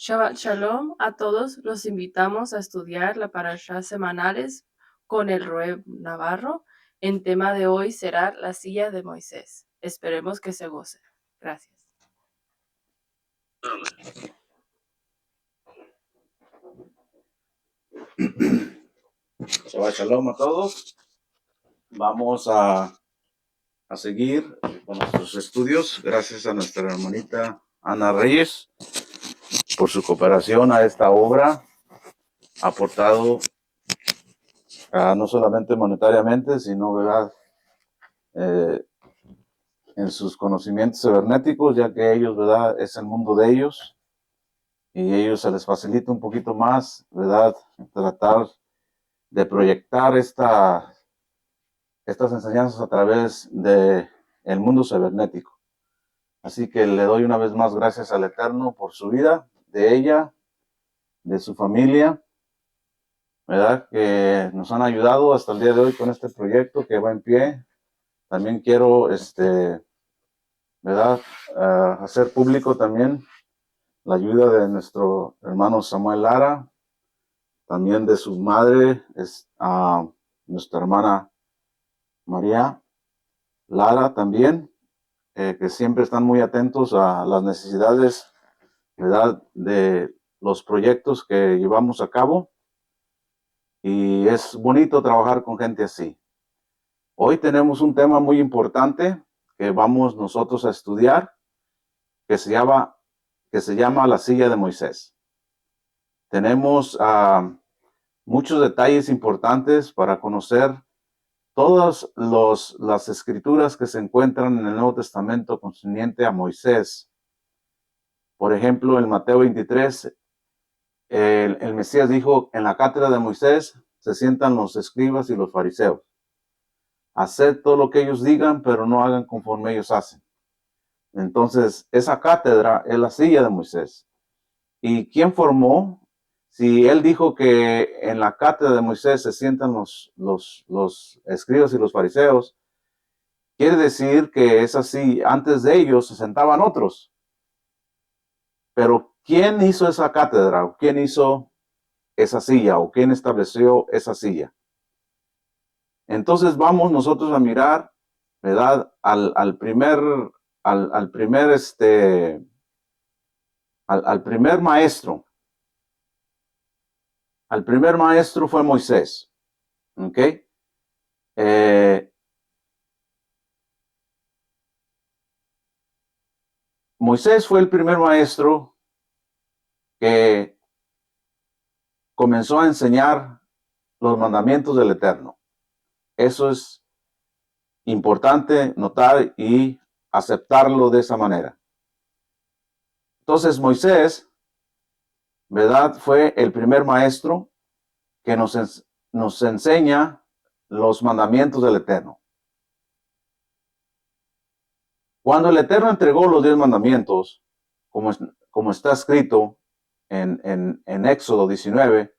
Shabbat Shalom a todos. Los invitamos a estudiar la parashá semanales con el Roe Navarro. El tema de hoy será la silla de Moisés. Esperemos que se goce. Gracias. Shabbat Shalom a todos. Vamos a seguir con nuestros estudios. Gracias a nuestra hermanita Ana Reyes por su cooperación a esta obra. Ha aportado no solamente monetariamente, sino ¿verdad? En sus conocimientos cibernéticos, ya que ellos, ¿verdad? Es el mundo de ellos y a ellos se les facilita un poquito más, ¿verdad? Tratar de proyectar estas enseñanzas a través de el mundo cibernético. Así que le doy una vez más gracias al Eterno por su vida, de ella, de su familia, ¿verdad? Que nos han ayudado hasta el día de hoy con este proyecto que va en pie. También quiero, ¿verdad? Hacer público también la ayuda de nuestro hermano Samuel Lara, también de su madre, nuestra hermana María Lara también, que siempre están muy atentos a las necesidades, ¿verdad? De los proyectos que llevamos a cabo. Y es bonito trabajar con gente así. Hoy tenemos un tema muy importante que vamos nosotros a estudiar, que se llama la silla de Moisés. Tenemos muchos detalles importantes para conocer todas las escrituras que se encuentran en el Nuevo Testamento concerniente a Moisés. Por ejemplo, en Mateo 23, el Mesías dijo, en la cátedra de Moisés se sientan los escribas y los fariseos. Hacer todo lo que ellos digan, pero no hagan conforme ellos hacen. Entonces, esa cátedra es la silla de Moisés. ¿Y quién formó? Si él dijo que en la cátedra de Moisés se sientan los escribas y los fariseos, quiere decir que es así. Antes de ellos se sentaban otros. Pero ¿quién hizo esa cátedra? ¿Quién hizo esa silla? ¿O quién estableció esa silla? Entonces vamos nosotros a mirar, ¿verdad? Al primer maestro. Al primer maestro fue Moisés. ¿Ok? Moisés fue el primer maestro que comenzó a enseñar los mandamientos del Eterno. Eso es importante notar y aceptarlo de esa manera. Entonces Moisés, ¿verdad? Fue el primer maestro que nos enseña los mandamientos del Eterno. Cuando el Eterno entregó los 10 mandamientos, como está escrito en Éxodo 19,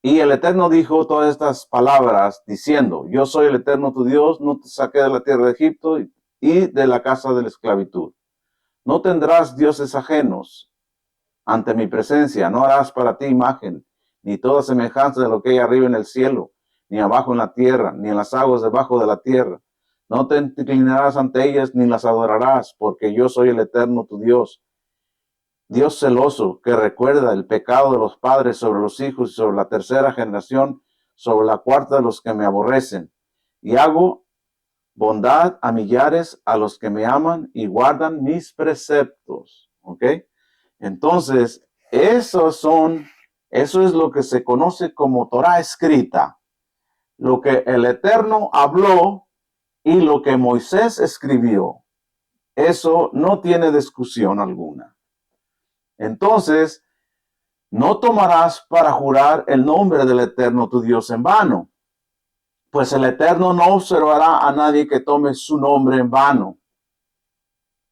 y el Eterno dijo todas estas palabras diciendo, yo soy el Eterno tu Dios, no te saqué de la tierra de Egipto y de la casa de la esclavitud. No tendrás dioses ajenos ante mi presencia, no harás para ti imagen, ni toda semejanza de lo que hay arriba en el cielo, ni abajo en la tierra, ni en las aguas debajo de la tierra. No te inclinarás ante ellas, ni las adorarás, porque yo soy el Eterno tu Dios. Dios celoso, que recuerda el pecado de los padres sobre los hijos y sobre la tercera generación, sobre la cuarta de los que me aborrecen. Y hago bondad a millares a los que me aman y guardan mis preceptos. ¿Ok? Entonces, eso es lo que se conoce como Torah escrita. Lo que el Eterno habló y lo que Moisés escribió. Eso no tiene discusión alguna. Entonces, no tomarás para jurar el nombre del Eterno tu Dios en vano, pues el Eterno no observará a nadie que tome su nombre en vano.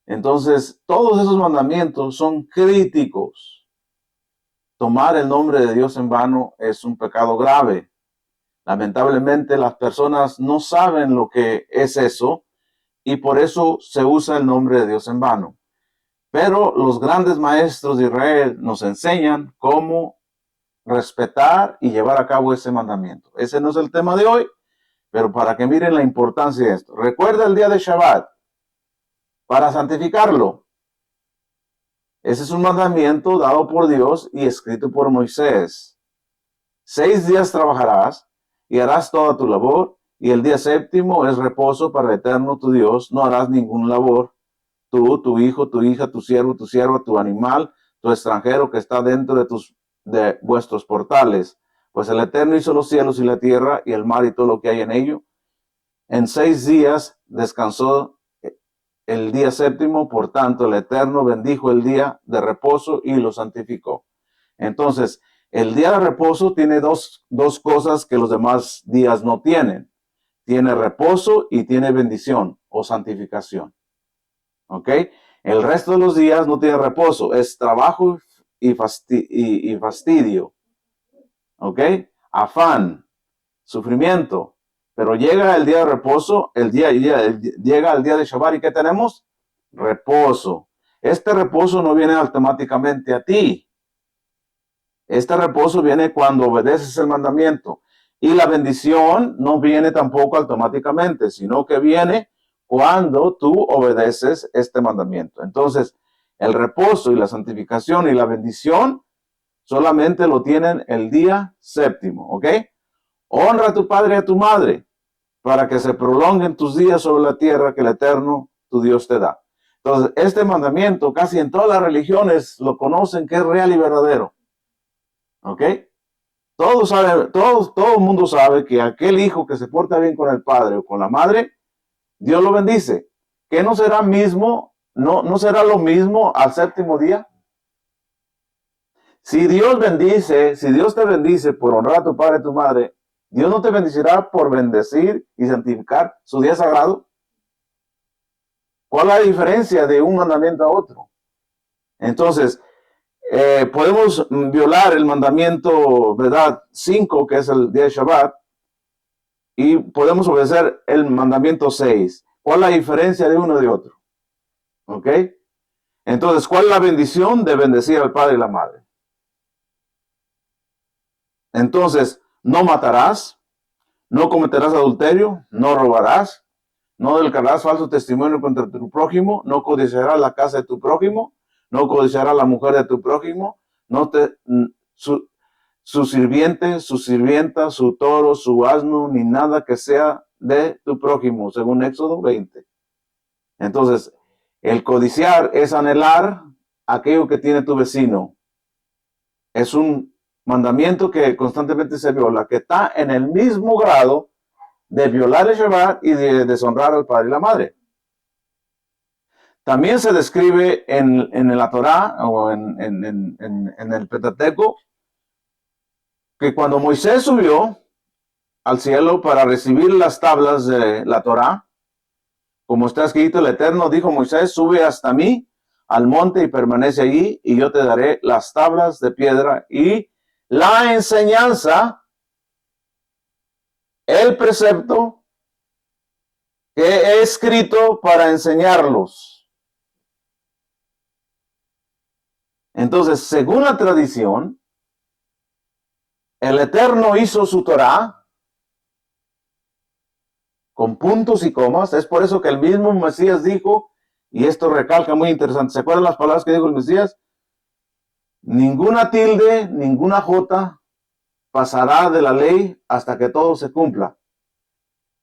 Entonces, todos esos mandamientos son críticos. Tomar el nombre de Dios en vano es un pecado grave. Lamentablemente, las personas no saben lo que es eso y por eso se usa el nombre de Dios en vano. Pero los grandes maestros de Israel nos enseñan cómo respetar y llevar a cabo ese mandamiento. Ese no es el tema de hoy, pero para que miren la importancia de esto. Recuerda el día de Shabbat para santificarlo. Ese es un mandamiento dado por Dios y escrito por Moisés. 6 días trabajarás y harás toda tu labor, y el día séptimo es reposo para el Eterno tu Dios. No harás ninguna labor. Tú, tu hijo, tu hija, tu siervo, tu sierva, tu animal, tu extranjero que está dentro de vuestros portales. Pues el Eterno hizo los cielos y la tierra y el mar y todo lo que hay en ello. En 6 días descansó el día séptimo, por tanto el Eterno bendijo el día de reposo y lo santificó. Entonces, el día de reposo tiene dos cosas que los demás días no tienen. Tiene reposo y tiene bendición o santificación. ¿Ok? El resto de los días no tiene reposo, es trabajo y fastidio. ¿Ok? Afán, sufrimiento. Pero llega el día de reposo, llega el día de Shabbat, ¿y qué tenemos? Reposo. Este reposo no viene automáticamente a ti. Este reposo viene cuando obedeces el mandamiento. Y la bendición no viene tampoco automáticamente, sino que viene cuando tú obedeces este mandamiento. Entonces, el reposo y la santificación y la bendición solamente lo tienen el día séptimo, ¿ok? Honra a tu padre y a tu madre para que se prolonguen tus días sobre la tierra que el Eterno, tu Dios, te da. Entonces, este mandamiento casi en todas las religiones lo conocen que es real y verdadero. ¿Ok? Todo el mundo sabe que aquel hijo que se porta bien con el padre o con la madre, Dios lo bendice. ¿Qué no será no será lo mismo al séptimo día? Si Dios te bendice por honrar a tu padre y tu madre, Dios no te bendecirá por bendecir y santificar su día sagrado. ¿Cuál es la diferencia de un mandamiento a otro? Entonces, podemos violar el mandamiento, ¿verdad? 5, que es el día de Shabbat, y podemos obedecer el mandamiento 6. ¿Cuál es la diferencia de uno de otro? ¿Ok? Entonces, ¿cuál es la bendición de bendecir al padre y la madre? Entonces, no matarás, no cometerás adulterio, no robarás, no declararás falso testimonio contra tu prójimo, no codiciarás la casa de tu prójimo, no codiciarás la mujer de tu prójimo, su sirviente, su sirvienta, su toro, su asno, ni nada que sea de tu prójimo, según Éxodo 20. Entonces, el codiciar es anhelar aquello que tiene tu vecino. Es un mandamiento que constantemente se viola, que está en el mismo grado de violar el Shabbat y de deshonrar al padre y la madre. También se describe en la Torá o en el Pentateuco que cuando Moisés subió al cielo para recibir las tablas de la Torá, como está escrito, el Eterno dijo a Moisés, sube hasta mí al monte y permanece allí, y yo te daré las tablas de piedra y la enseñanza, el precepto que he escrito para enseñarlos. Entonces, según la tradición, el Eterno hizo su Torá con puntos y comas. Es por eso que el mismo Mesías dijo, y esto recalca muy interesante, ¿se acuerdan las palabras que dijo el Mesías? Ninguna tilde, ninguna jota pasará de la ley hasta que todo se cumpla.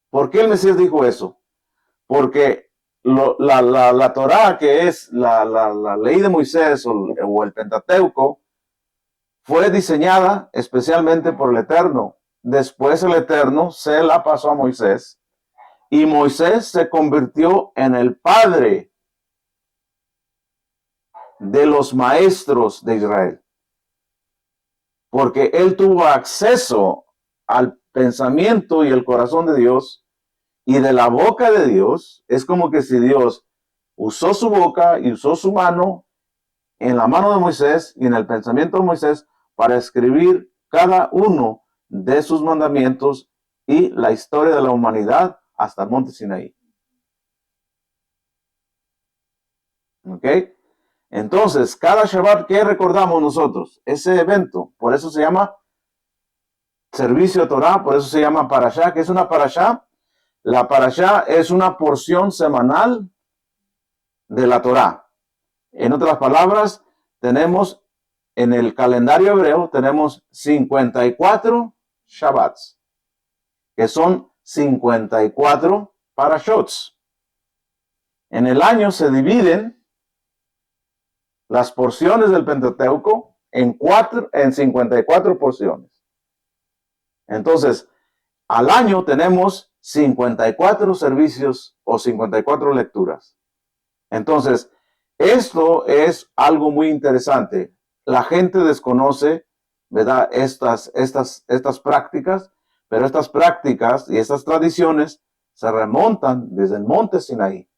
¿Por qué el Mesías dijo eso? Porque la Torá, que es la ley de Moisés o el Pentateuco, fue diseñada especialmente por el Eterno. Después el Eterno se la pasó a Moisés y Moisés se convirtió en el padre de los maestros de Israel, porque él tuvo acceso al pensamiento y el corazón de Dios, y de la boca de Dios. Es como que si Dios usó su boca y usó su mano en la mano de Moisés y en el pensamiento de Moisés para escribir cada uno de sus mandamientos y la historia de la humanidad hasta el monte Sinaí. ¿Ok? Entonces, cada Shabbat, ¿qué recordamos nosotros? Ese evento. Por eso se llama servicio de Torah, por eso se llama parashá. ¿Qué es una parashá? La parashá es una porción semanal de la Torah. En otras palabras, tenemos en el calendario hebreo, tenemos 54 Shabbats, que son 54 parashots. En el año se dividen las porciones del Pentateuco en 54 porciones. Entonces, al año tenemos 54 servicios o 54 lecturas. Entonces, esto es algo muy interesante. La gente desconoce, ¿verdad?, estas prácticas, pero estas prácticas y estas tradiciones se remontan desde el monte Sinaí.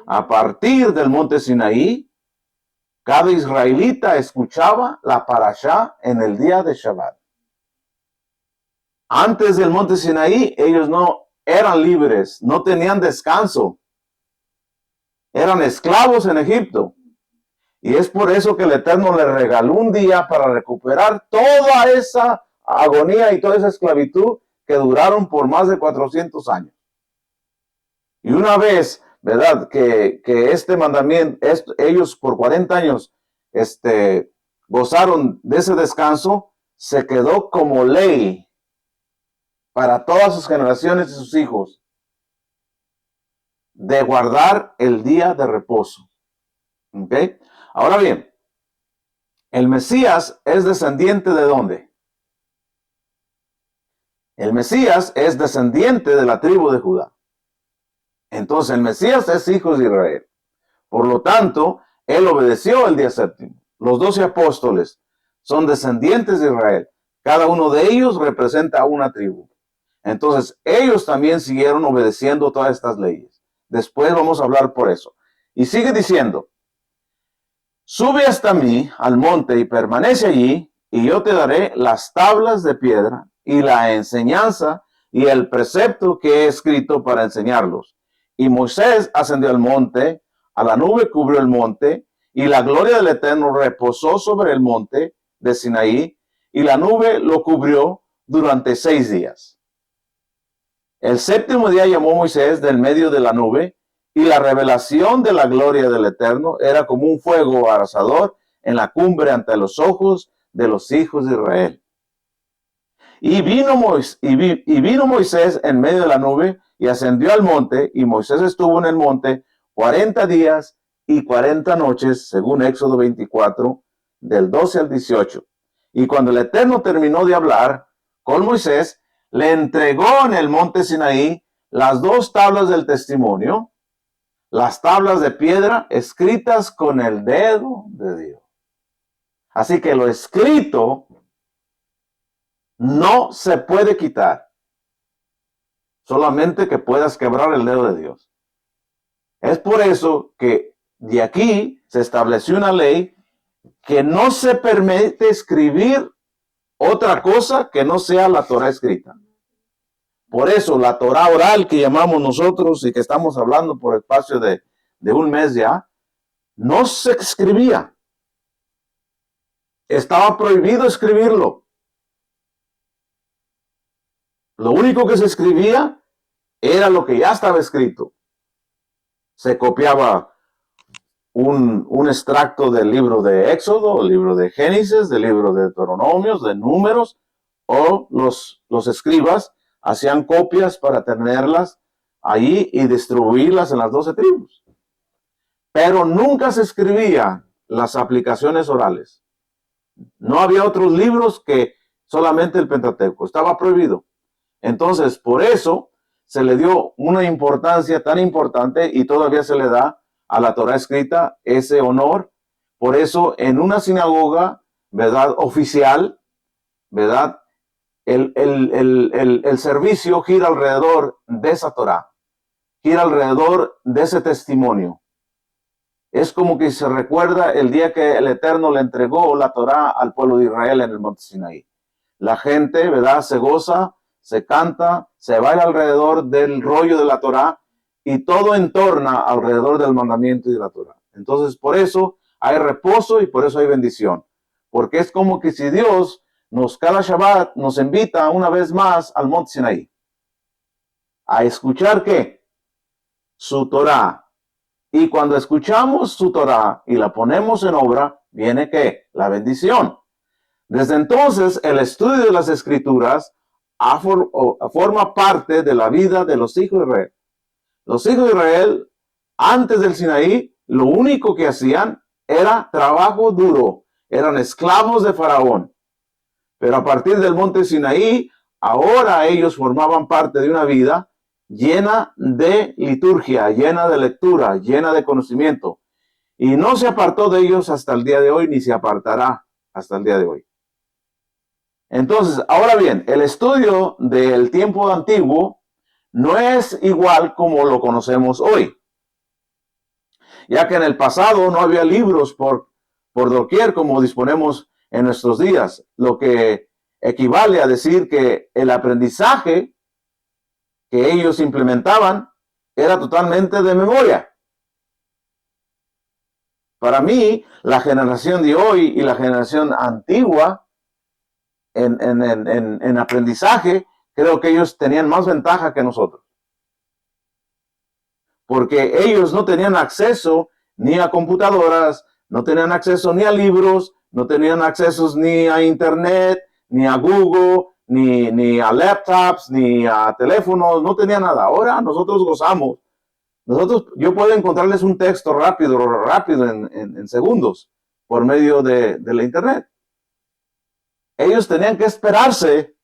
A partir del monte Sinaí, cada israelita escuchaba la parashá en el día de Shabbat. Antes del monte Sinaí, ellos no eran libres, no tenían descanso. Eran esclavos en Egipto. Y es por eso que el Eterno les regaló un día para recuperar toda esa agonía y toda esa esclavitud que duraron por más de 400 años. Y una vez, ¿verdad?, que este mandamiento, ellos por 40 años gozaron de ese descanso, se quedó como ley para todas sus generaciones y sus hijos de guardar el día de reposo. ¿Ok? Ahora bien, el Mesías es descendiente ¿de dónde? El Mesías es descendiente de la tribu de Judá. Entonces el Mesías es hijo de Israel. Por lo tanto, él obedeció el día séptimo. Los 12 apóstoles son descendientes de Israel. Cada uno de ellos representa una tribu. Entonces, ellos también siguieron obedeciendo todas estas leyes. Después vamos a hablar por eso. Y sigue diciendo, sube hasta mí al monte y permanece allí, y yo te daré las tablas de piedra y la enseñanza y el precepto que he escrito para enseñarlos. Y Moisés ascendió al monte, a la nube cubrió el monte, y la gloria del Eterno reposó sobre el monte de Sinaí, y la nube lo cubrió durante 6 días. El séptimo día llamó Moisés del medio de la nube, y la revelación de la gloria del Eterno era como un fuego abrasador en la cumbre ante los ojos de los hijos de Israel. Y vino Moisés en medio de la nube y ascendió al monte, y Moisés estuvo en el monte 40 días y 40 noches, según Éxodo 24, del 12 al 18. Y cuando el Eterno terminó de hablar con Moisés, le entregó en el monte Sinaí las 2 tablas del testimonio, las tablas de piedra escritas con el dedo de Dios. Así que lo escrito no se puede quitar, solamente que puedas quebrar el dedo de Dios. Es por eso que de aquí se estableció una ley que no se permite escribir otra cosa que no sea la Torah escrita. Por eso la Torah oral que llamamos nosotros y que estamos hablando por espacio de un mes ya, no se escribía. Estaba prohibido escribirlo. Lo único que se escribía era lo que ya estaba escrito. Se copiaba un extracto del libro de Éxodo, el libro de Génesis, del libro de Deuteronomios, de Números, o los escribas hacían copias para tenerlas ahí y distribuirlas en las 12 tribus. Pero nunca se escribía las aplicaciones orales. No había otros libros que solamente el Pentateuco. Estaba prohibido. Entonces, por eso se le dio una importancia tan importante y todavía se le da a la Torah escrita ese honor. Por eso, en una sinagoga, ¿verdad?, oficial, ¿verdad?, el servicio gira alrededor de esa Torah, gira alrededor de ese testimonio. Es como que se recuerda el día que el Eterno le entregó la Torah al pueblo de Israel en el monte Sinaí. La gente, ¿verdad?, se goza, se canta, se baila alrededor del rollo de la Torah y todo entorna alrededor del mandamiento y de la Torah. Entonces, por eso hay reposo y por eso hay bendición. Porque es como que si Dios cada Shabbat nos invita una vez más al Monte Sinaí. A escuchar ¿qué? Su Torah. Y cuando escuchamos su Torah y la ponemos en obra, viene ¿qué? La bendición. Desde entonces, el estudio de las Escrituras forma parte de la vida de los hijos de Israel. Los hijos de Israel, antes del Sinaí, lo único que hacían era trabajo duro. Eran esclavos de Faraón. Pero a partir del monte Sinaí, ahora ellos formaban parte de una vida llena de liturgia, llena de lectura, llena de conocimiento. Y no se apartó de ellos hasta el día de hoy, ni se apartará hasta el día de hoy. Entonces, ahora bien, el estudio del tiempo antiguo no es igual como lo conocemos hoy, ya que en el pasado no había libros por doquier como disponemos en nuestros días, lo que equivale a decir que el aprendizaje que ellos implementaban era totalmente de memoria. Para mí, la generación de hoy y la generación antigua en aprendizaje, creo que ellos tenían más ventaja que nosotros. Porque ellos no tenían acceso ni a computadoras, no tenían acceso ni a libros, no tenían acceso ni a internet, ni a Google, ni a laptops, ni a teléfonos, no tenían nada. Ahora nosotros gozamos. Yo puedo encontrarles un texto rápido en segundos por medio de la internet. Ellos tenían que esperarse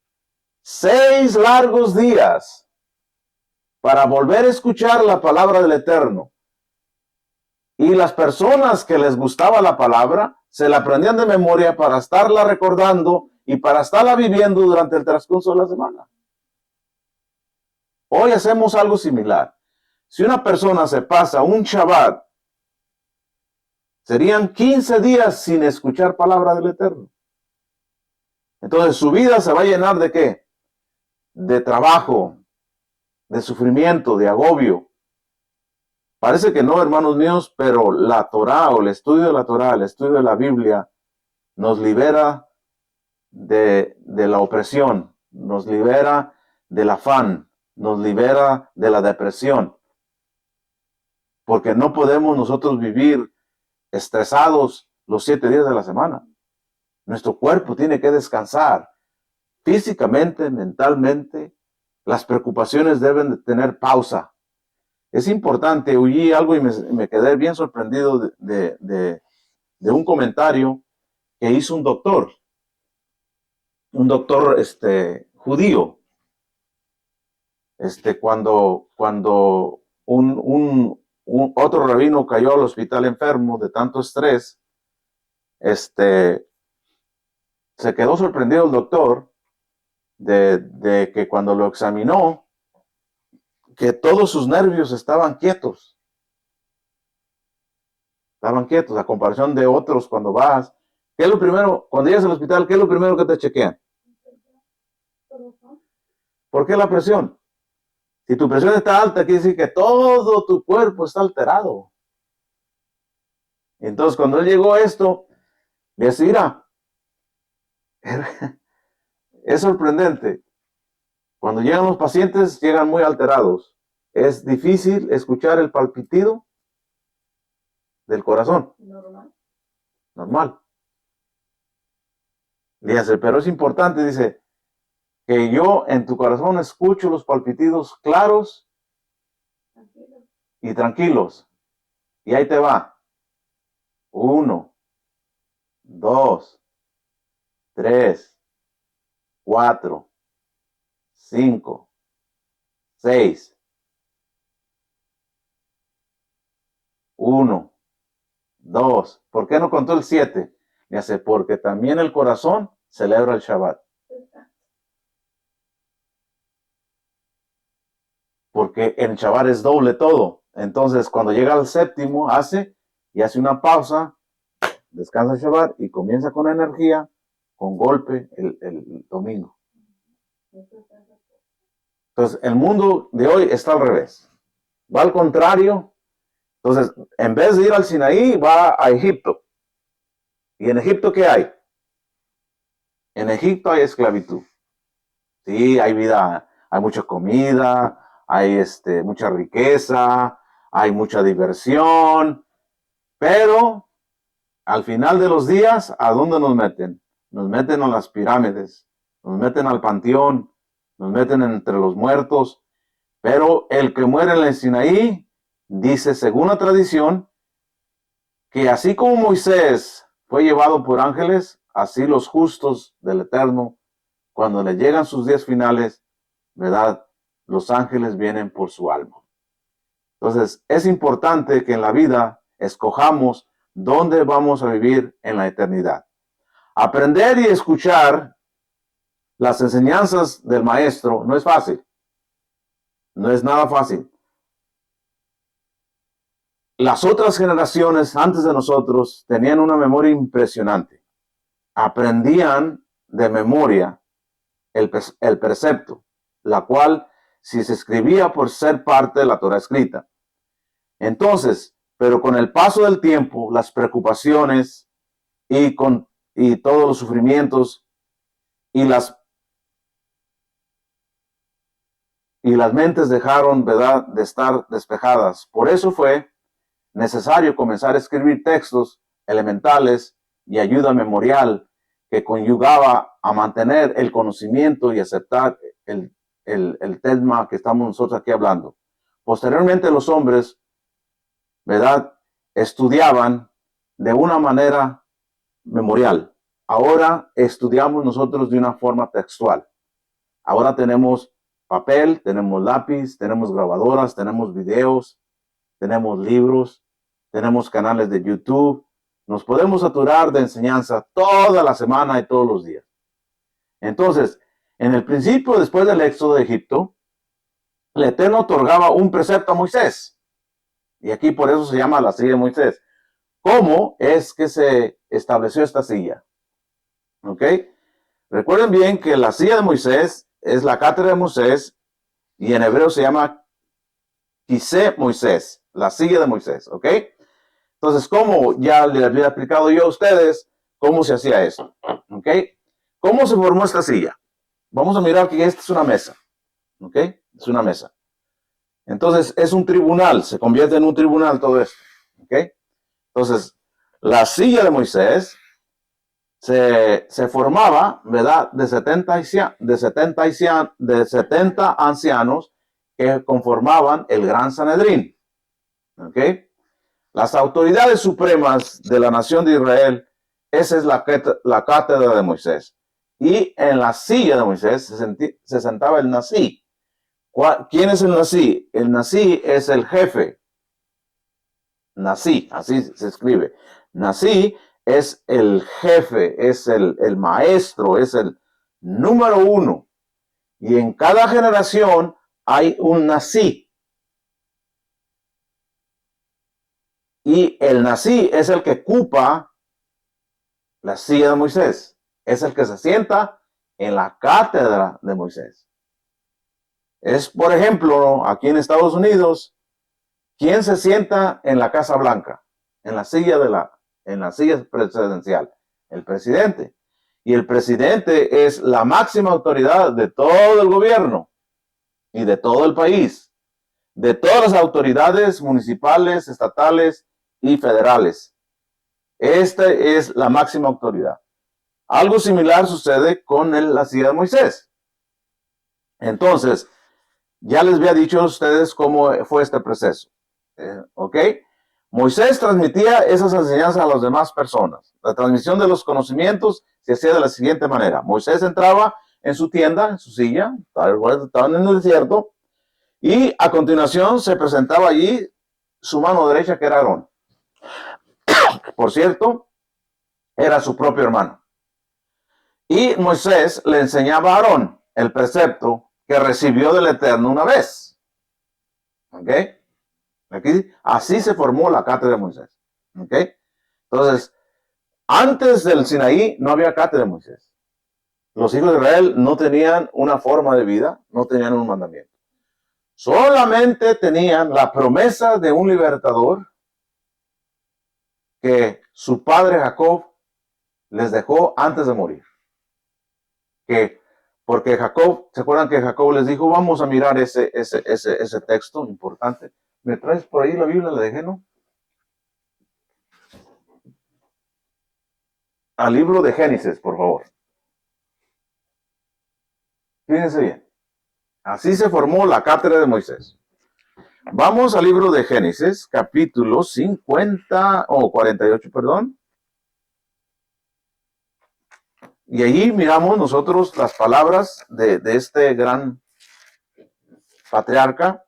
6 largos días para volver a escuchar la palabra del Eterno. Y las personas que les gustaba la palabra, se la aprendían de memoria para estarla recordando y para estarla viviendo durante el transcurso de la semana. Hoy hacemos algo similar. Si una persona se pasa un Shabbat, serían 15 días sin escuchar palabra del Eterno. Entonces su vida se va a llenar ¿de qué? De trabajo, de sufrimiento, de agobio. Parece que no, hermanos míos, pero la Torah o el estudio de la Torah, el estudio de la Biblia, nos libera de la opresión, nos libera del afán, nos libera de la depresión. Porque no podemos nosotros vivir estresados los 7 días de la semana. Nuestro cuerpo tiene que descansar físicamente, mentalmente. Las preocupaciones deben de tener pausa. Es importante, oí algo y me quedé bien sorprendido de un comentario que hizo un doctor judío. Cuando otro rabino cayó al hospital enfermo de tanto estrés, se quedó sorprendido el doctor de que cuando lo examinó, que todos sus nervios estaban quietos. Estaban quietos, a comparación de otros cuando vas. ¿Qué es lo primero, cuando llegas al hospital, qué es lo primero que te chequean? ¿Por qué la presión? Si tu presión está alta, quiere decir que todo tu cuerpo está alterado. Entonces, cuando él llegó a esto, le decía, mira, es sorprendente. Cuando llegan los pacientes, llegan muy alterados. Es difícil escuchar el palpitido del corazón. Normal. Dice, pero es importante, dice, que yo en tu corazón escucho los palpitidos claros y tranquilos. Y ahí te va. 1, 2, 3, 4, 5, 6. 1, 2. ¿Por qué no contó el 7? Dice, porque también el corazón celebra el Shabbat. Porque el Shabbat es doble todo. Entonces, cuando llega al séptimo, hace una pausa, descansa el Shabbat y comienza con energía, con golpe el domingo. Entonces, el mundo de hoy está al revés. Va al contrario. Entonces, en vez de ir al Sinaí, va a Egipto. ¿Y en Egipto qué hay? En Egipto hay esclavitud. Sí, hay vida, hay mucha comida, hay mucha riqueza, hay mucha diversión, pero al final de los días, ¿a dónde nos meten? Nos meten a las pirámides, nos meten al panteón, nos meten entre los muertos, pero el que muere en el Sinaí dice, según la tradición, que así como Moisés fue llevado por ángeles, así los justos del Eterno, cuando le llegan sus días finales, ¿verdad? Los ángeles vienen por su alma. Entonces, es importante que en la vida escojamos dónde vamos a vivir en la eternidad. Aprender y escuchar las enseñanzas del maestro no es fácil. No es nada fácil. Las otras generaciones antes de nosotros tenían una memoria impresionante. Aprendían de memoria el precepto, la cual si se escribía por ser parte de la Torah escrita. Entonces, pero con el paso del tiempo, las preocupaciones y todos los sufrimientos y las mentes dejaron, ¿verdad?, de estar despejadas. Por eso fue necesario comenzar a escribir textos elementales y ayuda memorial que conyugaba a mantener el conocimiento y aceptar el tema que estamos nosotros aquí hablando. Posteriormente los hombres, ¿verdad?, estudiaban de una manera memorial. Ahora estudiamos nosotros de una forma textual. Ahora tenemos papel, tenemos lápiz, tenemos grabadoras, tenemos videos, tenemos libros, tenemos canales de YouTube. Nos podemos saturar de enseñanza toda la semana y todos los días. Entonces, en el principio, después del éxodo de Egipto, el Eterno otorgaba un precepto a Moisés. Y aquí por eso se llama la silla de Moisés. ¿Cómo es que se estableció esta silla? ¿Ok? Recuerden bien que la silla de Moisés es la cátedra de Moisés y en hebreo se llama Kiseh Moisés, la silla de Moisés, ¿ok? Entonces, como ya les había explicado yo a ustedes, cómo se hacía eso, ¿ok? ¿Cómo se formó esta silla? Vamos a mirar que esta es una mesa, ¿ok? Es una mesa. Entonces, es un tribunal, se convierte en un tribunal todo esto, ¿ok? Entonces, la silla de Moisés se formaba, ¿verdad?, de 70 ancianos que conformaban el Gran Sanedrín. ¿Ok? Las autoridades supremas de la nación de Israel, esa es la cátedra de Moisés. Y en la silla de Moisés se sentaba el Nasí. ¿Quién es el Nasí? El Nasí es el jefe. Nasí, así se escribe. Nasí es el jefe, es el maestro, es el número uno. Y en cada generación hay un Nasí. Y el Nasí es el que ocupa la silla de Moisés. Es el que se sienta en la cátedra de Moisés. Es, por ejemplo, aquí en Estados Unidos, ¿quién se sienta en la Casa Blanca? En la silla presidencial. El presidente. Y el presidente es la máxima autoridad de todo el gobierno y de todo el país. De todas las autoridades municipales, estatales y federales. Esta es la máxima autoridad. Algo similar sucede con la silla de Moisés. Entonces, ya les había dicho a ustedes cómo fue este proceso. ¿Ok? Moisés transmitía esas enseñanzas a las demás personas. La transmisión de los conocimientos se hacía de la siguiente manera. Moisés entraba en su tienda, en su silla, estaban en el desierto, y a continuación se presentaba allí su mano derecha, que era Aarón. Por cierto, era su propio hermano. Y Moisés le enseñaba a Aarón el precepto que recibió del Eterno una vez. ¿Ok? Aquí, así se formó la cátedra de Moisés. ¿Ok? Entonces, antes del Sinaí no había cátedra de Moisés. Los hijos de Israel no tenían una forma de vida, no tenían un mandamiento. Solamente tenían la promesa de un libertador que su padre Jacob les dejó antes de morir. Porque Jacob, ¿se acuerdan que Jacob les dijo, vamos a mirar ese texto importante? ¿Me traes por ahí la Biblia? La dejé, ¿no? Al libro de Génesis, por favor. Fíjense bien. Así se formó la cátedra de Moisés. Vamos al libro de Génesis, capítulo 48, perdón. Y allí miramos nosotros las palabras de este gran patriarca.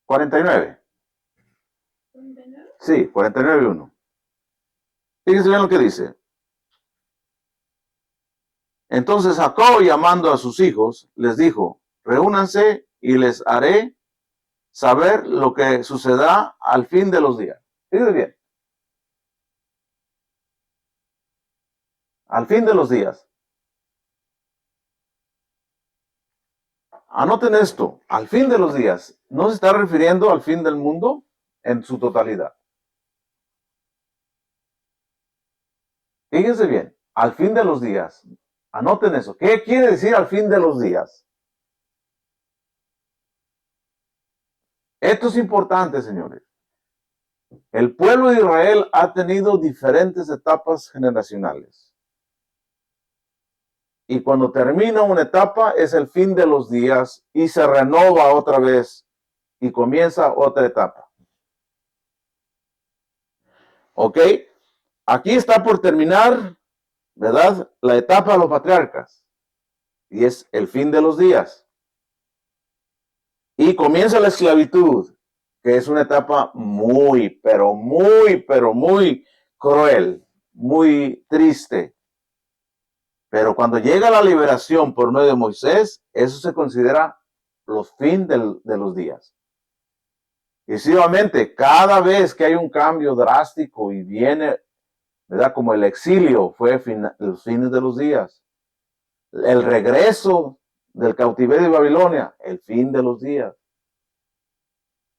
¿49? Sí, 49:1. Fíjense bien lo que dice. Entonces Jacob, llamando a sus hijos, les dijo, reúnanse y les haré saber lo que sucederá al fin de los días. Fíjense bien. Al fin de los días. Anoten esto, al fin de los días. No se está refiriendo al fin del mundo en su totalidad. Fíjense bien, al fin de los días. Anoten eso. ¿Qué quiere decir al fin de los días? Esto es importante, señores. El pueblo de Israel ha tenido diferentes etapas generacionales. Y cuando termina una etapa es el fin de los días y se renova otra vez y comienza otra etapa. ¿Ok? Aquí está por terminar, ¿verdad? La etapa de los patriarcas. Y es el fin de los días. Y comienza la esclavitud, que es una etapa muy cruel, muy triste. Pero cuando llega la liberación por medio de Moisés, eso se considera los fin de los días. Y obviamente, cada vez que hay un cambio drástico y viene, ¿verdad? Como el exilio fue los fines de los días. El regreso del cautiverio de Babilonia, el fin de los días.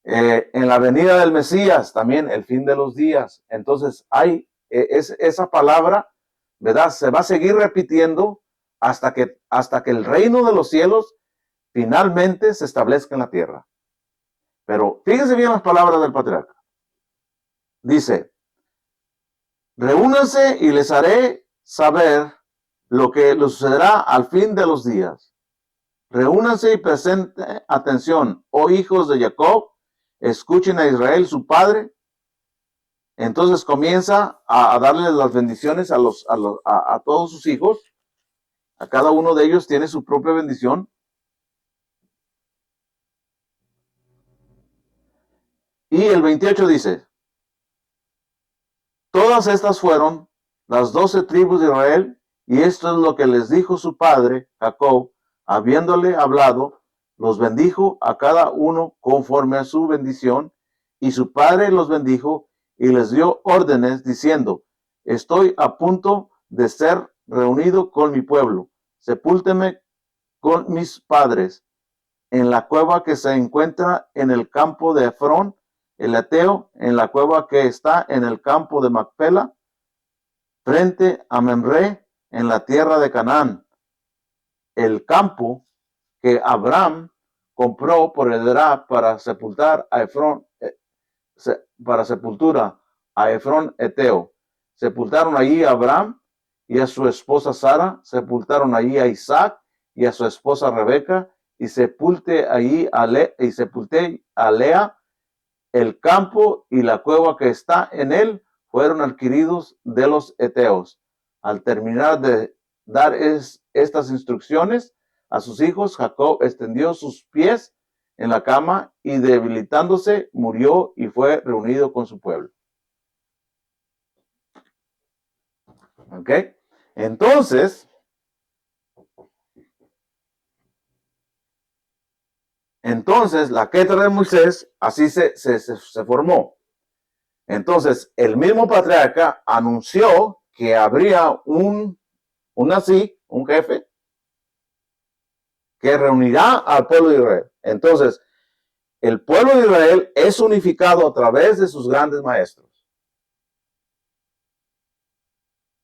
En la venida del Mesías, también el fin de los días. Entonces, hay esa palabra, ¿verdad? Se va a seguir repitiendo hasta que el reino de los cielos finalmente se establezca en la tierra. Pero fíjense bien las palabras del patriarca. Dice, reúnanse y les haré saber lo que les sucederá al fin de los días. Reúnanse y presten atención, oh hijos de Jacob, escuchen a Israel, su padre. Entonces comienza a darles las bendiciones a todos sus hijos. A cada uno de ellos tiene su propia bendición. Y el 28 dice, todas estas fueron las 12 tribus de Israel, y esto es lo que les dijo su padre, Jacob, habiéndole hablado, los bendijo a cada uno conforme a su bendición, y su padre los bendijo y les dio órdenes diciendo, estoy a punto de ser reunido con mi pueblo, sepúlteme con mis padres en la cueva que se encuentra en el campo de Efrón, el Eteo, en la cueva que está en el campo de Macpela, frente a Memre, en la tierra de Canaán, el campo que Abraham compró por heredad para sepultar a Efrón, para sepultura a Efrón Eteo. Sepultaron allí a Abraham y a su esposa Sara, sepultaron allí a Isaac y a su esposa Rebeca, y sepulté allí a Lea. El campo y la cueva que está en él fueron adquiridos de los eteos. Al terminar de dar estas instrucciones a sus hijos, Jacob extendió sus pies en la cama y debilitándose murió y fue reunido con su pueblo. ¿Ok? Entonces, la cátedra de Moisés así se formó. Entonces, el mismo patriarca anunció que habría un un Nasí, un jefe, que reunirá al pueblo de Israel. Entonces, el pueblo de Israel es unificado a través de sus grandes maestros.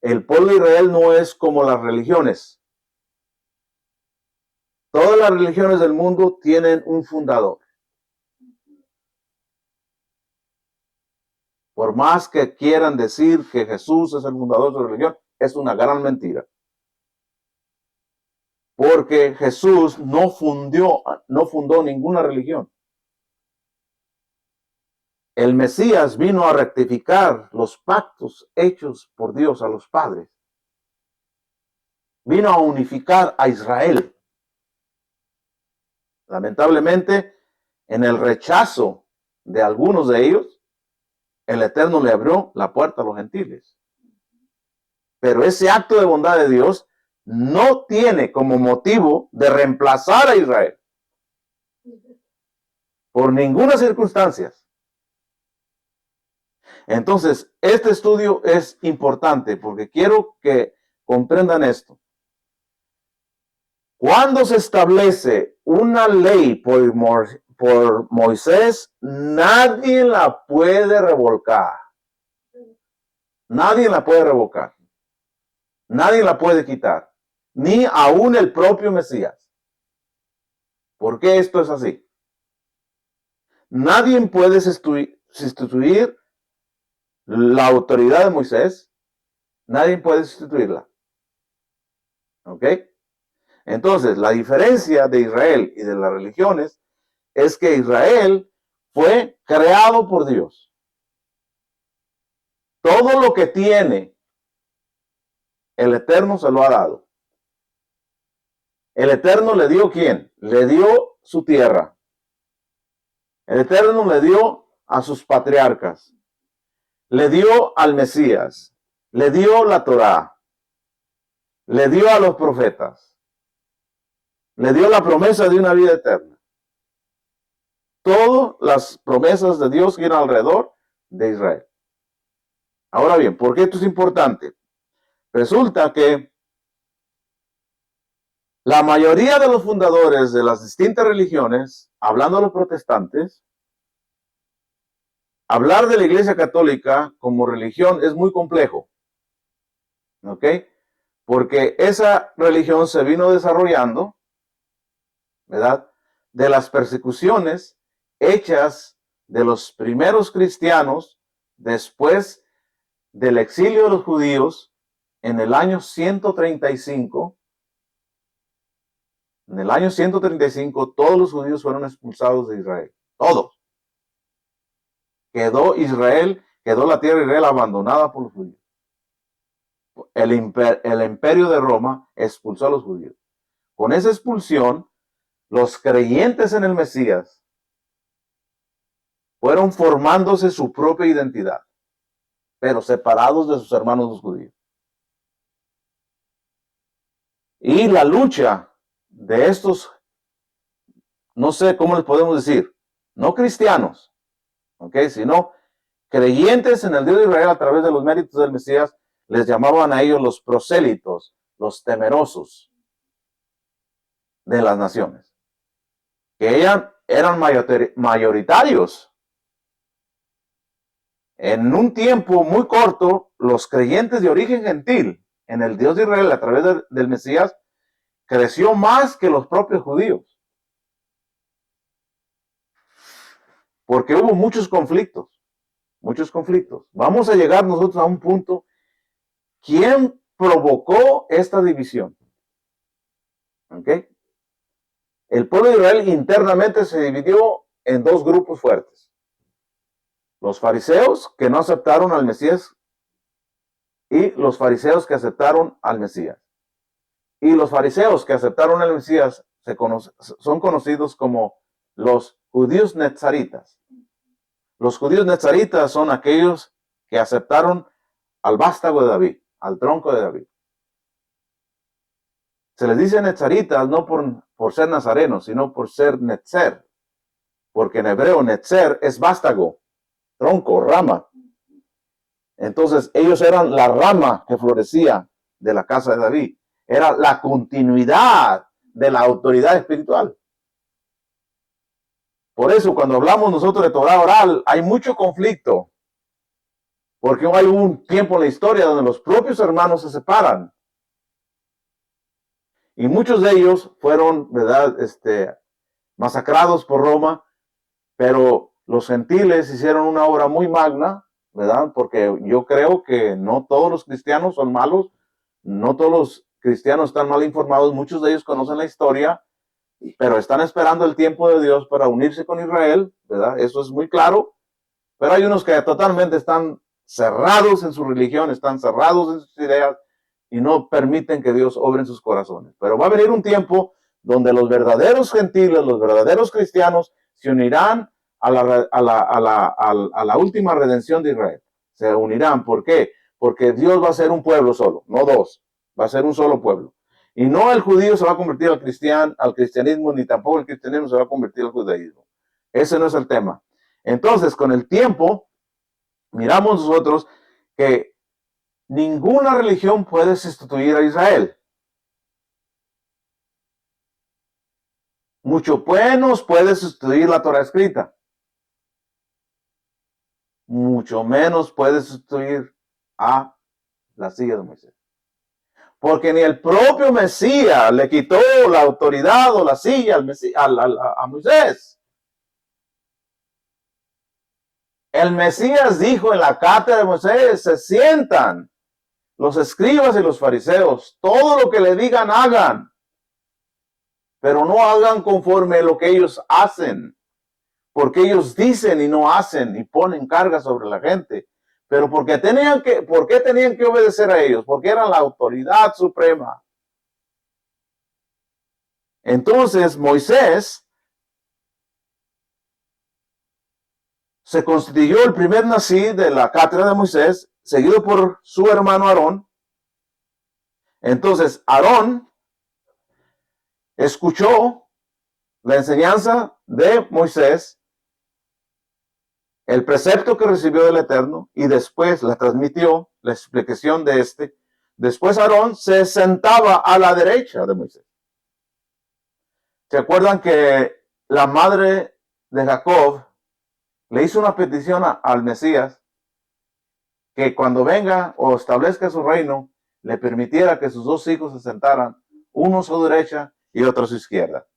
El pueblo de Israel no es como las religiones. Todas las religiones del mundo tienen un fundador. Por más que quieran decir que Jesús es el fundador de su religión, es una gran mentira. Porque Jesús no fundó ninguna religión. El Mesías vino a rectificar los pactos hechos por Dios a los padres. Vino a unificar a Israel. Lamentablemente, en el rechazo de algunos de ellos, el Eterno le abrió la puerta a los gentiles. Pero ese acto de bondad de Dios no tiene como motivo de reemplazar a Israel. Por ninguna circunstancia. Entonces, este estudio es importante porque quiero que comprendan esto. Cuando se establece una ley por Moisés, nadie la puede revocar. Nadie la puede revocar. Nadie la puede quitar. Ni aún el propio Mesías. ¿Por qué esto es así? Nadie puede sustituir la autoridad de Moisés. Nadie puede sustituirla. ¿Ok? Entonces, la diferencia de Israel y de las religiones es que Israel fue creado por Dios. Todo lo que tiene, el Eterno se lo ha dado. El Eterno le dio ¿quién? Le dio su tierra. El Eterno le dio a sus patriarcas. Le dio al Mesías. Le dio la Torá. Le dio a los profetas. Le dio la promesa de una vida eterna. Todas las promesas de Dios giran alrededor de Israel. Ahora bien, ¿por qué esto es importante? Resulta que la mayoría de los fundadores de las distintas religiones, hablando de los protestantes, hablar de la Iglesia Católica como religión es muy complejo. ¿Ok? Porque esa religión se vino desarrollando, ¿verdad?, de las persecuciones hechas de los primeros cristianos después del exilio de los judíos en el año 135. En el año 135 todos los judíos fueron expulsados de Israel. Todos. Quedó la tierra de Israel abandonada por los judíos. El imperio de Roma expulsó a los judíos. Con esa expulsión, los creyentes en el Mesías fueron formándose su propia identidad, pero separados de sus hermanos los judíos. Y la lucha de estos, no sé cómo les podemos decir, no cristianos, sino creyentes en el Dios de Israel a través de los méritos del Mesías, les llamaban a ellos los prosélitos, los temerosos de las naciones. Que eran mayoritarios. En un tiempo muy corto, los creyentes de origen gentil en el Dios de Israel a través del Mesías creció más que los propios judíos. Porque hubo muchos conflictos. Vamos a llegar nosotros a un punto. ¿Quién provocó esta división? ¿Ok? El pueblo de Israel internamente se dividió en dos grupos fuertes. Los fariseos que no aceptaron al Mesías y los fariseos que aceptaron al Mesías. Y los fariseos que aceptaron al Mesías son conocidos como los judíos netzaritas. Los judíos netzaritas son aquellos que aceptaron al vástago de David, al tronco de David. Se les dice netzaritas no por ser nazarenos, sino por ser netzer. Porque en hebreo netzer es vástago, tronco, rama. Entonces ellos eran la rama que florecía de la casa de David. era la continuidad de la autoridad espiritual. Por eso cuando hablamos nosotros de Torah oral, hay mucho conflicto, porque hay un tiempo en la historia donde los propios hermanos se separan. Y muchos de ellos fueron, ¿verdad?, masacrados por Roma, pero los gentiles hicieron una obra muy magna, ¿verdad? Porque yo creo que no todos los cristianos son malos, no todos los cristianos están mal informados, muchos de ellos conocen la historia, pero están esperando el tiempo de Dios para unirse con Israel, ¿verdad? Eso es muy claro, pero hay unos que totalmente están cerrados en su religión, están cerrados en sus ideas y no permiten que Dios obre en sus corazones. Pero va a venir un tiempo donde los verdaderos gentiles, los verdaderos cristianos se unirán a la última redención de Israel. Se unirán. ¿Por qué? Porque Dios va a ser un pueblo solo, no dos. Va a ser un solo pueblo. Y no el judío se va a convertir al cristianismo, ni tampoco el cristianismo se va a convertir al judaísmo. Ese no es el tema. Entonces, con el tiempo, miramos nosotros que ninguna religión puede sustituir a Israel. Mucho menos puede sustituir la Torah escrita. Mucho menos puede sustituir a la silla de Moisés. Porque ni el propio Mesías le quitó la autoridad o la silla a Moisés. El Mesías dijo en la cátedra de Moisés, se sientan los escribas y los fariseos, todo lo que le digan hagan, pero no hagan conforme lo que ellos hacen, porque ellos dicen y no hacen y ponen carga sobre la gente. Pero ¿por qué tenían que obedecer a ellos? Porque eran la autoridad suprema. Entonces Moisés se constituyó el primer nací de la cátedra de Moisés, seguido por su hermano Aarón. Entonces Aarón escuchó la enseñanza de Moisés, el precepto que recibió del Eterno, y después la transmitió, la explicación de este. Después Aarón se sentaba a la derecha de Moisés. ¿Se acuerdan que la madre de Jacob le hizo una petición al Mesías que cuando venga o establezca su reino, le permitiera que sus dos hijos se sentaran, uno a su derecha y otro a su izquierda?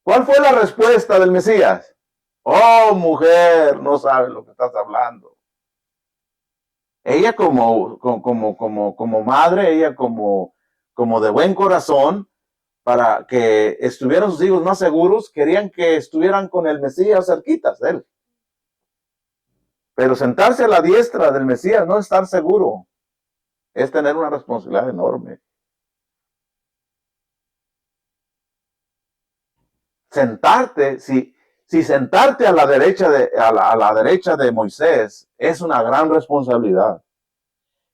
¿Cuál fue la respuesta del Mesías? Oh, mujer, no sabes lo que estás hablando. Ella como madre, ella como de buen corazón, para que estuvieran sus hijos más seguros, querían que estuvieran con el Mesías cerquitas de él. Pero sentarse a la diestra del Mesías no es estar seguro, es tener una responsabilidad enorme. Sentarte, si sentarte a la derecha de Moisés es una gran responsabilidad.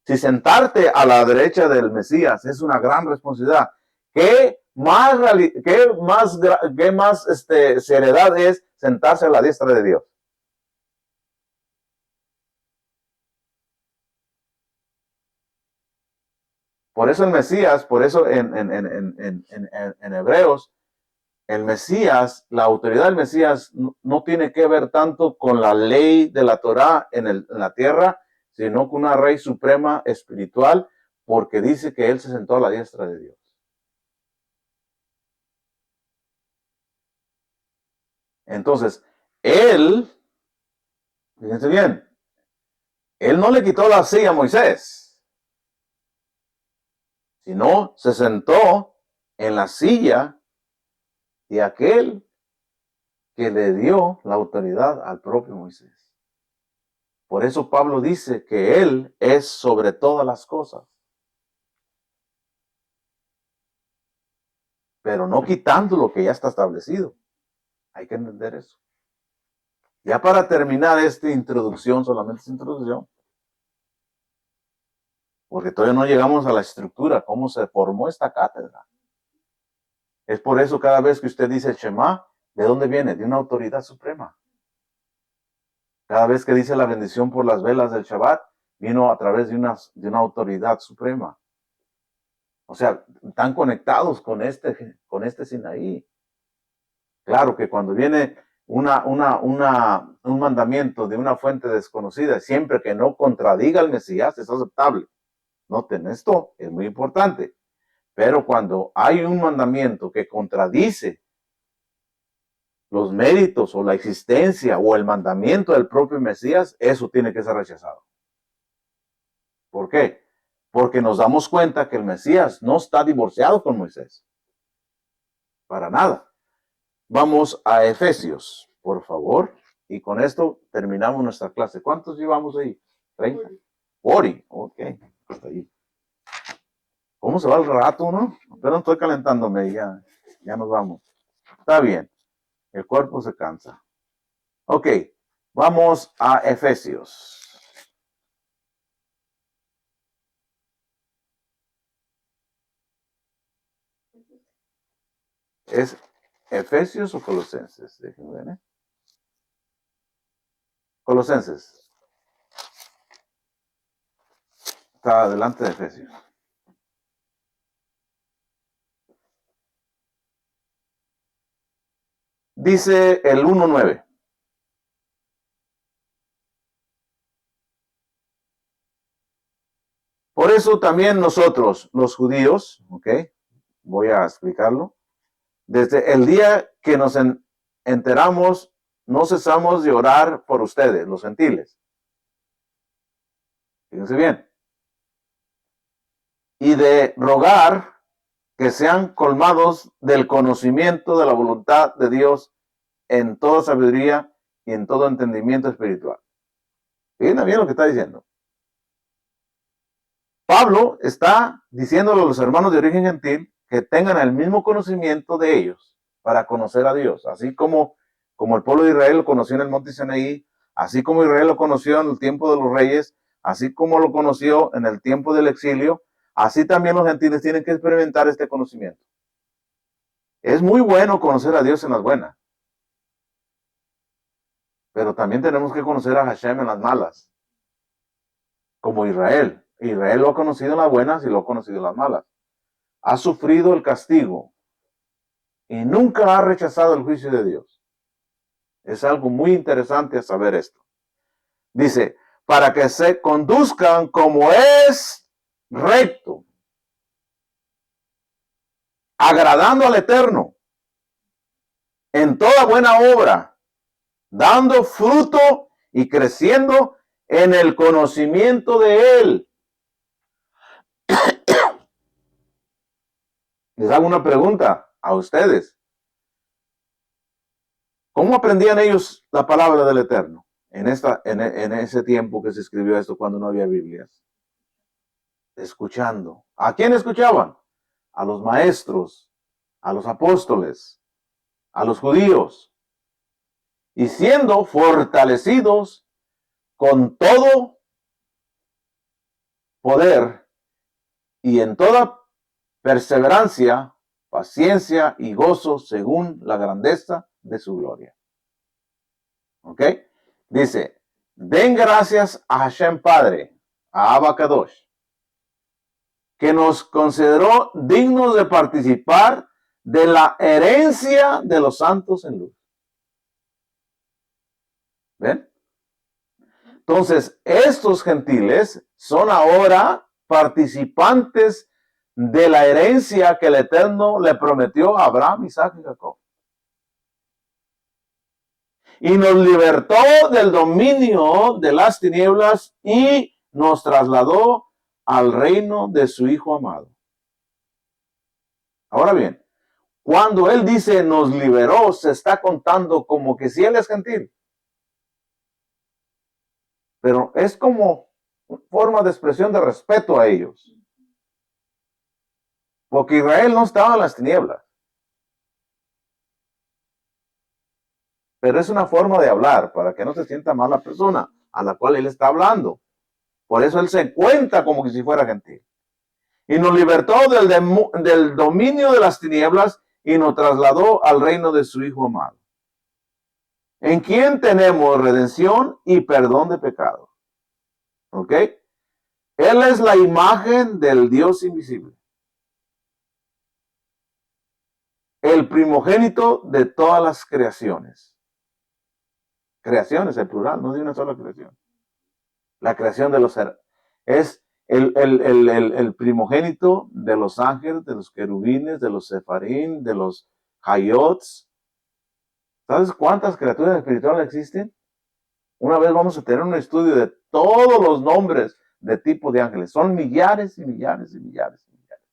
Si sentarte a la derecha del Mesías es una gran responsabilidad. ¿Qué más seriedad es sentarse a la diestra de Dios? Por eso el Mesías, por eso en Hebreos, el Mesías, la autoridad del Mesías no tiene que ver tanto con la ley de la Torah en la tierra, sino con una ley suprema espiritual, porque dice que él se sentó a la diestra de Dios. Entonces, él, fíjense bien, él no le quitó la silla a Moisés, sino se sentó en la silla de aquel que le dio la autoridad al propio Moisés. Por eso Pablo dice que él es sobre todas las cosas. Pero no quitando lo que ya está establecido. Hay que entender eso. Ya para terminar esta introducción, solamente esta introducción, porque todavía no llegamos a la estructura, cómo se formó esta cátedra. Es por eso cada vez que usted dice Shema, ¿de dónde viene? De una autoridad suprema. Cada vez que dice la bendición por las velas del Shabbat, vino a través de una autoridad suprema. O sea, están conectados con este Sinaí. Claro que cuando viene un mandamiento de una fuente desconocida, siempre que no contradiga al Mesías, es aceptable. Noten, esto es muy importante. Pero cuando hay un mandamiento que contradice los méritos o la existencia o el mandamiento del propio Mesías, eso tiene que ser rechazado. ¿Por qué? Porque nos damos cuenta que el Mesías no está divorciado con Moisés. Para nada. Vamos a Efesios, por favor. Y con esto terminamos nuestra clase. ¿Cuántos llevamos ahí? ¿30? 40. Ok, hasta ahí. ¿Cómo se va el rato, no? Pero estoy calentándome, ya nos vamos. Está bien. El cuerpo se cansa. Ok, vamos a Efesios. ¿Es Efesios o Colosenses? Déjenme ver, ¿eh? Colosenses. Está delante de Efesios. Dice el 1:9. Por eso también nosotros, los judíos, ok, voy a explicarlo. Desde el día que nos enteramos, no cesamos de orar por ustedes, los gentiles. Fíjense bien. Y de rogar que sean colmados del conocimiento de la voluntad de Dios en toda sabiduría y en todo entendimiento espiritual. Fíjense bien lo que está diciendo. Pablo está diciéndole a los hermanos de origen gentil que tengan el mismo conocimiento de ellos para conocer a Dios, así como el pueblo de Israel lo conoció en el monte Sinaí, así como Israel lo conoció en el tiempo de los reyes, así como lo conoció en el tiempo del exilio, así también los gentiles tienen que experimentar este conocimiento. Es muy bueno conocer a Dios en las buenas, pero también tenemos que conocer a Hashem en las malas, como Israel. Israel lo ha conocido en las buenas y lo ha conocido en las malas. Ha sufrido el castigo y nunca ha rechazado el juicio de Dios. Es algo muy interesante saber esto. Dice, para que se conduzcan como es recto, agradando al Eterno, en toda buena obra, dando fruto y creciendo en el conocimiento de Él. Les hago una pregunta a ustedes. ¿Cómo aprendían ellos la palabra del Eterno en ese tiempo que se escribió esto cuando no había Biblias? Escuchando. ¿A quién escuchaban? A los maestros, a los apóstoles, a los judíos, y siendo fortalecidos con todo poder y en toda perseverancia, paciencia y gozo según la grandeza de su gloria. ¿Ok? Dice, den gracias a Hashem Padre, a Abba Kadosh, que nos consideró dignos de participar de la herencia de los santos en luz. ¿Ven? Entonces, estos gentiles son ahora participantes de la herencia que el Eterno le prometió a Abraham, Isaac y Jacob. Y nos libertó del dominio de las tinieblas y nos trasladó al reino de su Hijo amado. Ahora bien, cuando Él dice nos liberó, se está contando como que si Él es gentil. Pero es como forma de expresión de respeto a ellos. Porque Israel no estaba en las tinieblas. Pero es una forma de hablar para que no se sienta mal la persona a la cual Él está hablando. Por eso Él se cuenta como que si fuera gentil. Y nos libertó del dominio de las tinieblas y nos trasladó al reino de su Hijo amado, en quien tenemos redención y perdón de pecados. ¿Ok? Él es la imagen del Dios invisible, el primogénito de todas las creaciones. Creaciones, el plural, no de una sola creación. La creación de los seres. Es el primogénito de los ángeles, de los querubines, de los sefarín, de los hayots. ¿Sabes cuántas criaturas espirituales existen? Una vez vamos a tener un estudio de todos los nombres de tipos de ángeles. Son millares y millares y millares y millares.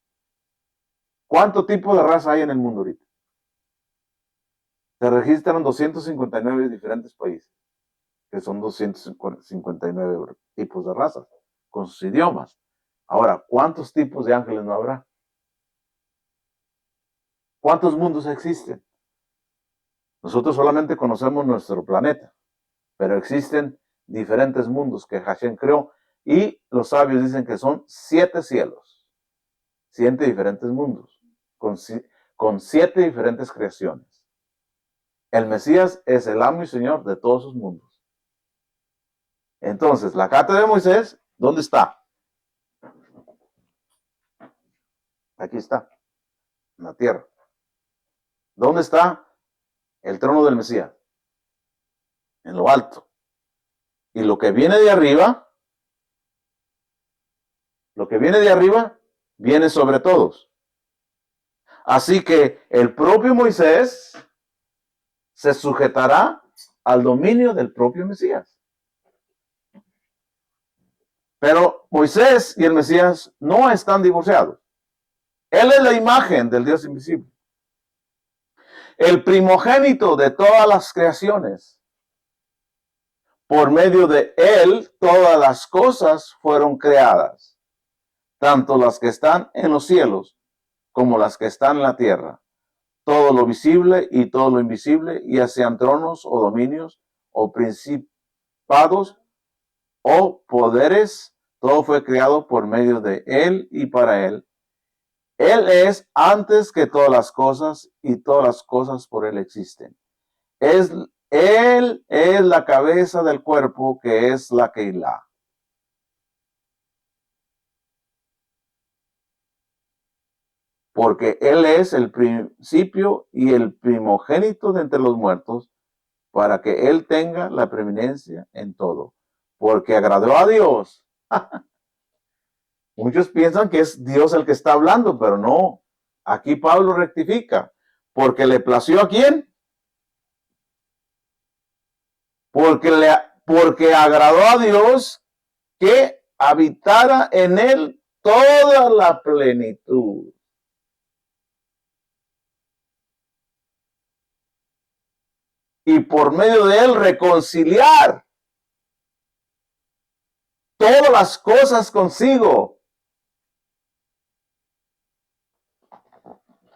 ¿Cuánto tipo de raza hay en el mundo ahorita? Se registran 259 diferentes países, que son 259 tipos de razas, con sus idiomas. Ahora, ¿cuántos tipos de ángeles no habrá? ¿Cuántos mundos existen? Nosotros solamente conocemos nuestro planeta, pero existen diferentes mundos que Hashem creó, y los sabios dicen que son 7 cielos, 7 diferentes mundos, con 7 diferentes creaciones. El Mesías es el amo y señor de todos sus mundos. Entonces, la cátedra de Moisés, ¿dónde está? Aquí está, en la tierra. ¿Dónde está el trono del Mesías? En lo alto. Y lo que viene de arriba, viene sobre todos. Así que el propio Moisés se sujetará al dominio del propio Mesías. Pero Moisés y el Mesías no están divorciados. Él es la imagen del Dios invisible. El primogénito de todas las creaciones. Por medio de él, todas las cosas fueron creadas, tanto las que están en los cielos como las que están en la tierra. Todo lo visible y todo lo invisible, ya sean tronos o dominios o principados o poderes, todo fue creado por medio de él y para él. Él es antes que todas las cosas y todas las cosas por él existen. Él es la cabeza del cuerpo, que es la Keilah. Porque él es el principio y el primogénito de entre los muertos, para que él tenga la preeminencia en todo. Porque agradó a Dios. Muchos piensan que es Dios el que está hablando, pero no. Aquí Pablo rectifica. Porque le plació ¿a quién? Porque agradó a Dios que habitara en él toda la plenitud. Y por medio de él reconciliar todas las cosas consigo.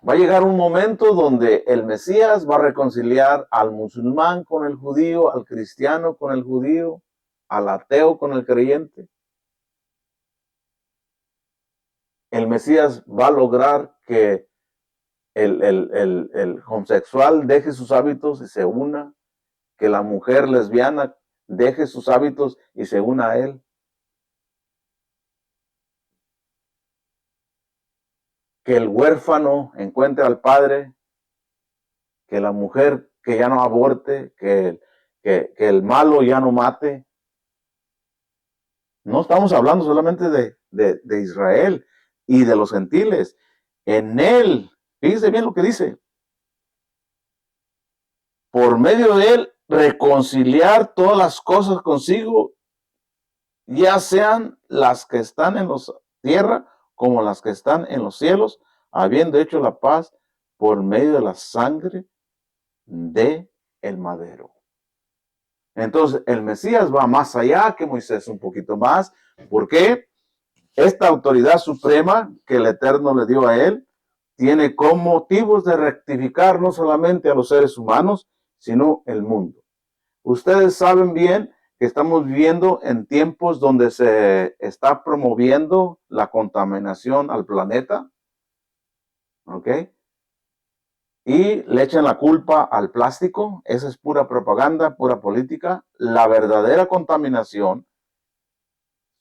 Va a llegar un momento donde el Mesías va a reconciliar al musulmán con el judío, al cristiano con el judío, al ateo con el creyente. El Mesías va a lograr que el homosexual deje sus hábitos y se una, que la mujer lesbiana deje sus hábitos y se una a él. Que el huérfano encuentre al padre, que la mujer que ya no aborte, que el malo ya no mate. No estamos hablando solamente de Israel y de los gentiles. En él, fíjese bien lo que dice, por medio de él reconciliar todas las cosas consigo, ya sean las que están en la tierra como las que están en los cielos, habiendo hecho la paz por medio de la sangre de el madero. Entonces, el Mesías va más allá que Moisés, un poquito más. ¿Por qué? Esta autoridad suprema que el Eterno le dio a él tiene como motivos de rectificar no solamente a los seres humanos, sino el mundo. Ustedes saben bien que estamos viviendo en tiempos donde se está promoviendo la contaminación al planeta, ¿ok? Y le echan la culpa al plástico. Esa es pura propaganda, pura política. La verdadera contaminación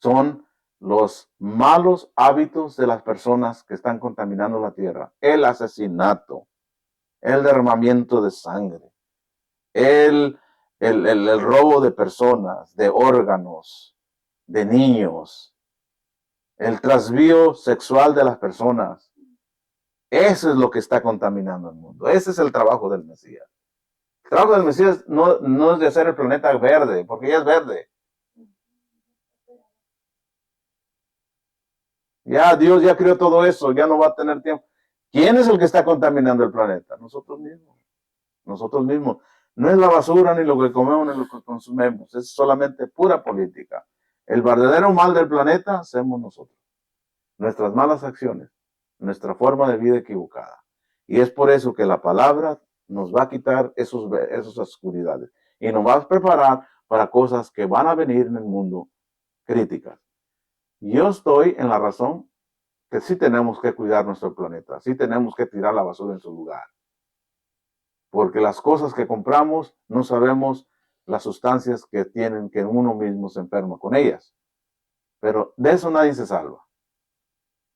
son los malos hábitos de las personas que están contaminando la tierra. El asesinato, el derramamiento de sangre, el robo de personas, de órganos, de niños, el trasvío sexual de las personas. Eso es lo que está contaminando el mundo. Ese es el trabajo del Mesías. El trabajo del Mesías no es de hacer el planeta verde, porque ya es verde. Ya Dios ya creó todo eso, ya no va a tener tiempo. ¿Quién es el que está contaminando el planeta? Nosotros mismos. Nosotros mismos. No es la basura, ni lo que comemos, ni lo que consumimos. Es solamente pura política. El verdadero mal del planeta hacemos nosotros. Nuestras malas acciones, nuestra forma de vida equivocada. Y es por eso que la palabra nos va a quitar esas oscuridades y nos va a preparar para cosas que van a venir en el mundo críticas. Yo estoy en la razón que sí tenemos que cuidar nuestro planeta, sí tenemos que tirar la basura en su lugar. Porque las cosas que compramos no sabemos las sustancias que tienen, que uno mismo se enferma con ellas. Pero de eso nadie se salva.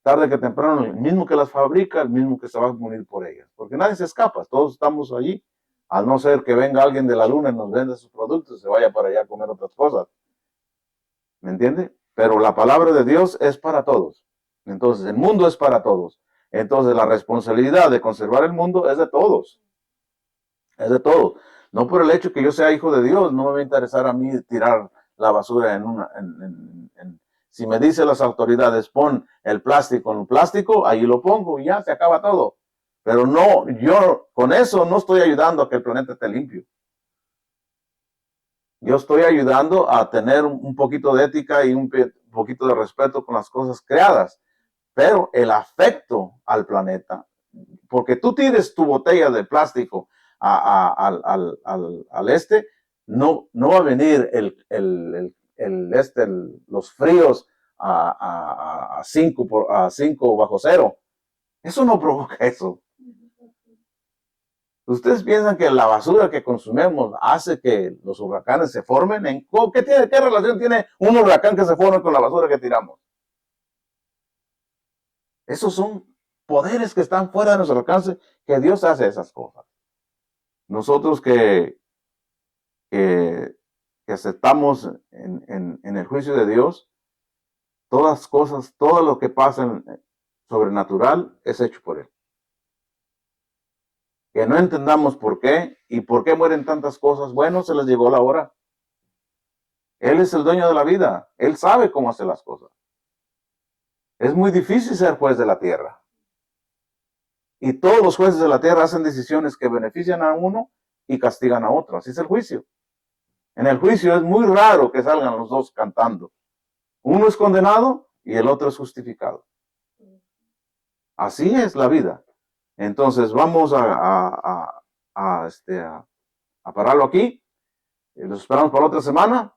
Tarde que temprano, el mismo que las fabrica, el mismo que se va a morir por ellas. Porque nadie se escapa, todos estamos allí. A no ser que venga alguien de la luna y nos venda sus productos y se vaya para allá a comer otras cosas. ¿Me entiende? Pero la palabra de Dios es para todos. Entonces, el mundo es para todos. Entonces, la responsabilidad de conservar el mundo es de todos. Es de todos. No por el hecho que yo sea hijo de Dios, no me va a interesar a mí tirar la basura si me dicen las autoridades, pon el plástico en un plástico, ahí lo pongo y ya se acaba todo. Pero no, yo con eso no estoy ayudando a que el planeta esté limpio. Yo estoy ayudando a tener un poquito de ética y un poquito de respeto con las cosas creadas. Pero el afecto al planeta, porque tú tires tu botella de plástico al este, no va a venir los fríos a 5 bajo cero. Eso no provoca eso. ¿Ustedes piensan que la basura que consumimos hace que los huracanes se formen? ¿Qué relación tiene un huracán que se forme con la basura que tiramos? Esos son poderes que están fuera de nuestro alcance, que Dios hace esas cosas. Nosotros que aceptamos en el juicio de Dios, todas cosas, todo lo que pasa en sobrenatural es hecho por Él. Que no entendamos por qué y por qué mueren tantas cosas. Bueno, se les llegó la hora. Él es el dueño de la vida. Él sabe cómo hacer las cosas. Es muy difícil ser juez de la tierra. Y todos los jueces de la tierra hacen decisiones que benefician a uno y castigan a otro. Así es el juicio. En el juicio es muy raro que salgan los dos cantando. Uno es condenado y el otro es justificado. Así es la vida. Entonces vamos a pararlo aquí. Los esperamos para otra semana.